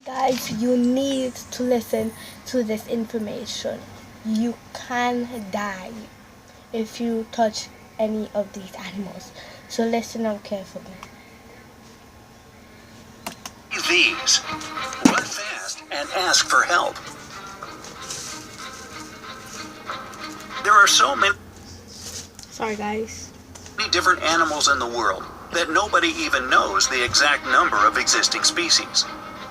Guys, you need to listen to this information. You can die if you touch any of these animals. So listen up carefully. These. Run fast and ask for help. There are so many Sorry, guys. different animals in the world that nobody even knows the exact number of existing species.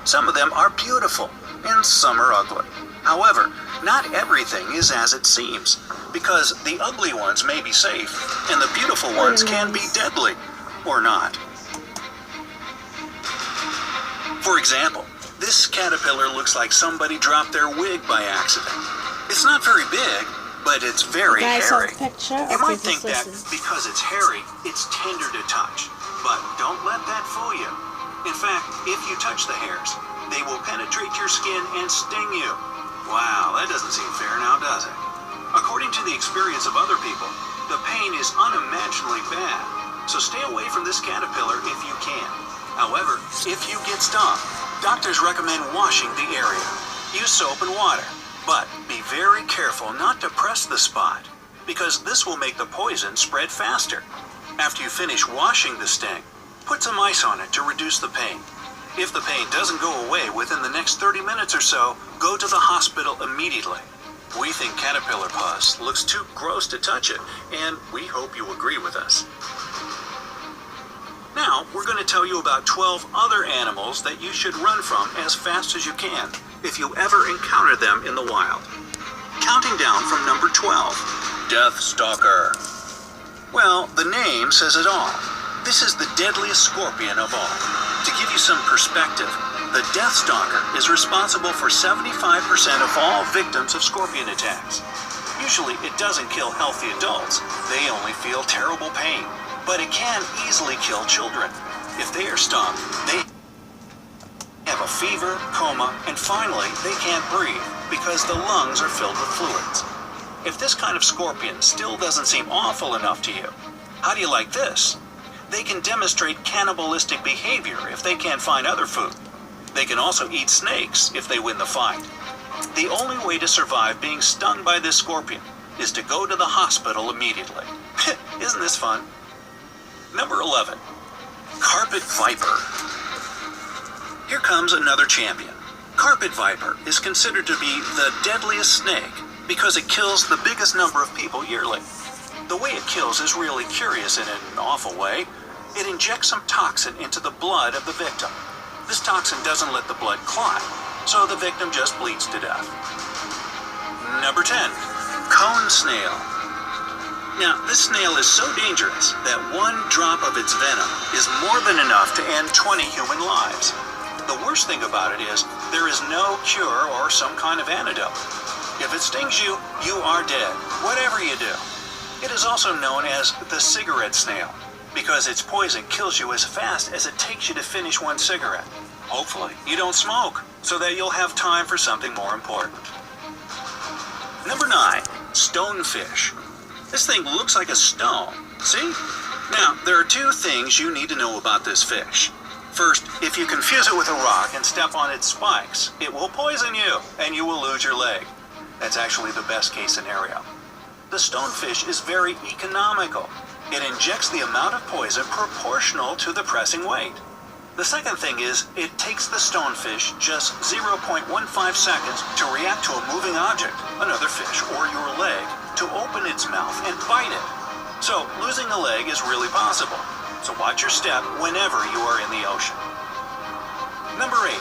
Some of them are beautiful and some are ugly. However, not everything is as it seems, because the ugly ones may be safe and the beautiful ones can be deadly, or not. For example, this caterpillar looks like somebody dropped their wig by accident. It's not very big, but it's very hairy. You might think that because it's hairy, it's tender to touch, but don't let that fool you. In fact, if you touch the hairs, they will penetrate your skin and sting you. Wow, that doesn't seem fair now, does it? According to the experience of other people, the pain is unimaginably bad, so stay away from this caterpillar if you can. However, if you get stung, doctors recommend washing the area. Use soap and water, but be very careful not to press the spot, because this will make the poison spread faster. After you finish washing the sting, put some ice on it to reduce the pain. If the pain doesn't go away within the next 30 minutes or so, go to the hospital immediately. We think caterpillar pus looks too gross to touch it, and we hope you agree with us. Now, we're going to tell you about 12 other animals that you should run from as fast as you can if you ever encounter them in the wild. Counting down from number 12, Death Stalker. Well, the name says it all. This is the deadliest scorpion of all. To give you some perspective, the Death Stalker is responsible for 75% of all victims of scorpion attacks. Usually, it doesn't kill healthy adults. They only feel terrible pain. But it can easily kill children. If they are stung, they have a fever, coma, and finally, they can't breathe because the lungs are filled with fluids. If this kind of scorpion still doesn't seem awful enough to you, how do you like this? They can demonstrate cannibalistic behavior if they can't find other food. They can also eat snakes if they win the fight. The only way to survive being stung by this scorpion is to go to the hospital immediately. Isn't this fun? Number 11, Carpet Viper. Here comes another champion. Carpet Viper is considered to be the deadliest snake because it kills the biggest number of people yearly. The way it kills is really curious in an awful way. It injects some toxin into the blood of the victim. This toxin doesn't let the blood clot, so the victim just bleeds to death. Number 10, Cone Snail. Now, this snail is so dangerous that one drop of its venom is more than enough to end 20 human lives. The worst thing about it is there is no cure or some kind of antidote. If it stings you, you are dead, whatever you do. It is also known as the cigarette snail because its poison kills you as fast as it takes you to finish one cigarette. Hopefully, you don't smoke so that you'll have time for something more important. Number 9, Stonefish. This thing looks like a stone, see? Now, there are two things you need to know about this fish. First, if you confuse it with a rock and step on its spikes, it will poison you and you will lose your leg. That's actually the best case scenario. The stonefish is very economical. It injects the amount of poison proportional to the pressing weight. The second thing is, it takes the stonefish just 0.15 seconds to react to a moving object, another fish or your leg, to open its mouth and bite it. So losing a leg is really possible. So watch your step whenever you are in the ocean. Number 8,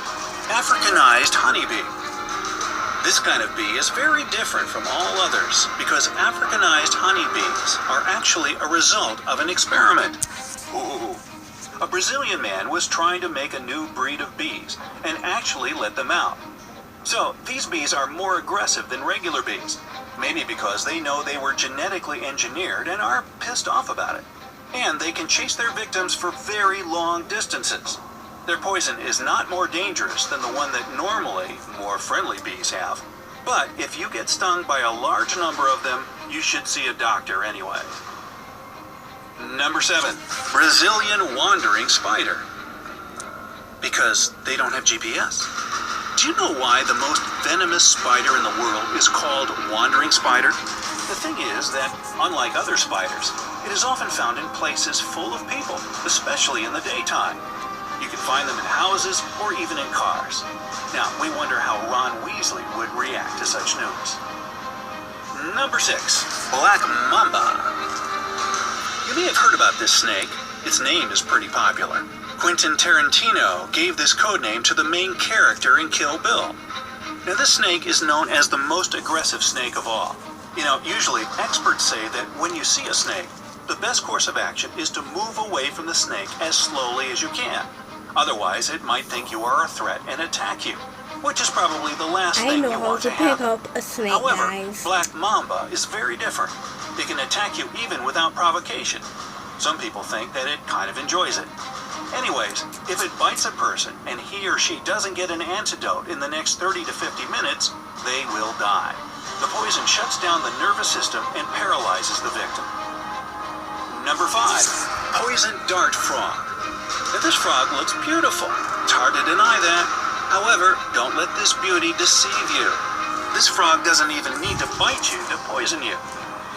Africanized honeybee. This kind of bee is very different from all others because Africanized honeybees are actually a result of an experiment. Ooh. A Brazilian man was trying to make a new breed of bees and actually let them out. So these bees are more aggressive than regular bees, maybe because they know they were genetically engineered and are pissed off about it. And they can chase their victims for very long distances. Their poison is not more dangerous than the one that normally more friendly bees have. But if you get stung by a large number of them, you should see a doctor anyway. Number 7, Brazilian wandering spider. Because they don't have GPS. Do you know why the most venomous spider in the world is called wandering spider? The thing is that, unlike other spiders, it is often found in places full of people, especially in the daytime. You can find them in houses or even in cars. Now, we wonder how Ron Weasley would react to such news. Number 6. Black Mamba. You may have heard about this snake. Its name is pretty popular. Quentin Tarantino gave this codename to the main character in Kill Bill. Now, this snake is known as the most aggressive snake of all. You know, usually experts say that when you see a snake, the best course of action is to move away from the snake as slowly as you can. Otherwise, it might think you are a threat and attack you, which is probably the last thing you want to pick happen. up a snake, However, guys. Black Mamba is very different. It can attack you even without provocation. Some people think that it kind of enjoys it. Anyways, if it bites a person and he or she doesn't get an antidote in the next 30 to 50 minutes, they will die. The poison shuts down the nervous system and paralyzes the victim. Number 5. Poison dart frog. Now, this frog looks beautiful. It's hard to deny that. However, don't let this beauty deceive you. This frog doesn't even need to bite you to poison you.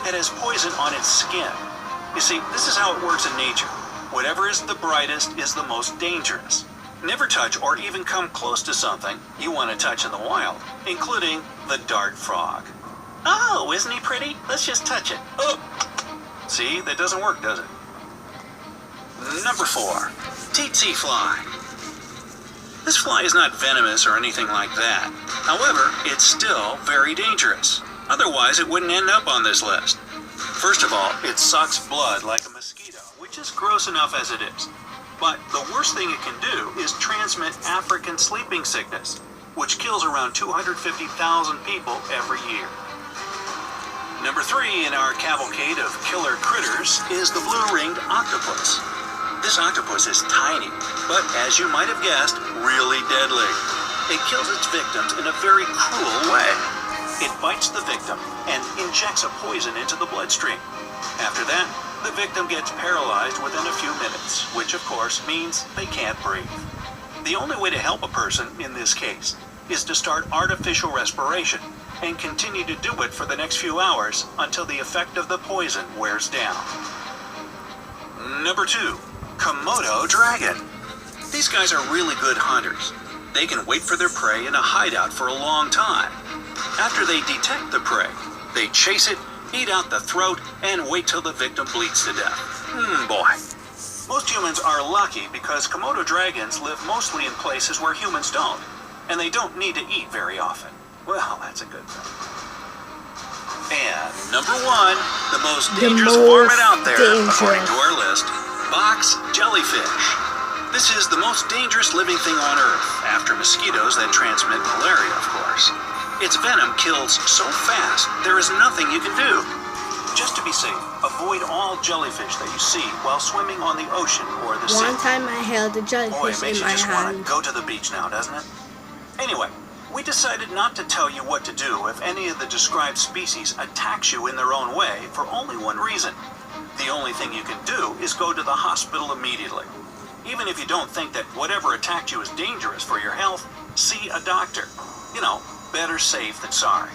It has poison on its skin. You see, this is how it works in nature. Whatever is the brightest is the most dangerous. Never touch or even come close to something you want to touch in the wild, including the dart frog. Oh, isn't he pretty? Let's just touch it. Oh! See, that doesn't work, does it? Number 4. Tsetse fly. This fly is not venomous or anything like that. However, it's still very dangerous. Otherwise, it wouldn't end up on this list. First of all, it sucks blood like a mosquito, which is gross enough as it is. But the worst thing it can do is transmit African sleeping sickness, which kills around 250,000 people every year. Number 3 in our cavalcade of killer critters is the blue-ringed octopus. This octopus is tiny, but as you might have guessed, really deadly. It kills its victims in a very cruel way. It bites the victim and injects a poison into the bloodstream. After that, the victim gets paralyzed within a few minutes, which of course means they can't breathe. The only way to help a person in this case is to start artificial respiration and continue to do it for the next few hours until the effect of the poison wears down. Number 2. Komodo dragon. These guys are really good hunters. They can wait for their prey in a hideout for a long time. After they detect the prey, they chase it, eat out the throat, and wait till the victim bleeds to death. Boy. Most humans are lucky because Komodo dragons live mostly in places where humans don't, and they don't need to eat very often. Well, that's a good thing. And number 1, the most dangerous varmint out there, according to our list, box jellyfish. This is the most dangerous living thing on Earth, after mosquitoes that transmit malaria, of course. Its venom kills so fast, there is nothing you can do. Just to be safe, avoid all jellyfish that you see while swimming on the ocean or the sea. One time I held a jellyfish Boy, it makes in my you just want to hand. go to the beach now, doesn't it? Anyway, we decided not to tell you what to do if any of the described species attacks you in their own way for only one reason. The only thing you can do is go to the hospital immediately. Even if you don't think that whatever attacked you is dangerous for your health, see a doctor. You know, better safe than sorry.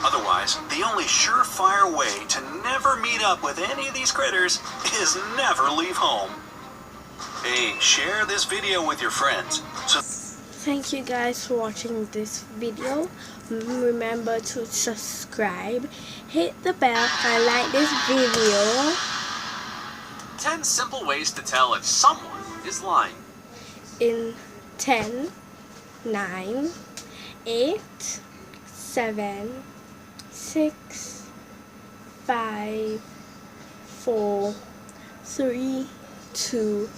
Otherwise, the only surefire way to never meet up with any of these critters is never leave home. Hey, share this video with your friends. Thank you guys for watching this video. Remember to subscribe, hit the bell, and like this video. 10 simple ways to tell if someone is lying. In 10, 9, 8, 7, 6, 5, 4, 3, 2,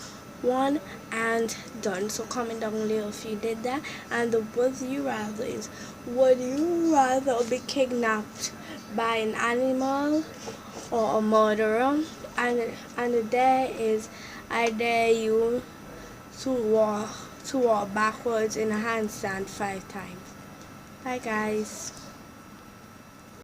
1, and done. So comment down below if you did that. And the would you rather is, would you rather be kidnapped by an animal or a murderer? And the day is, I dare you to walk backwards in a handstand 5 times. Bye guys.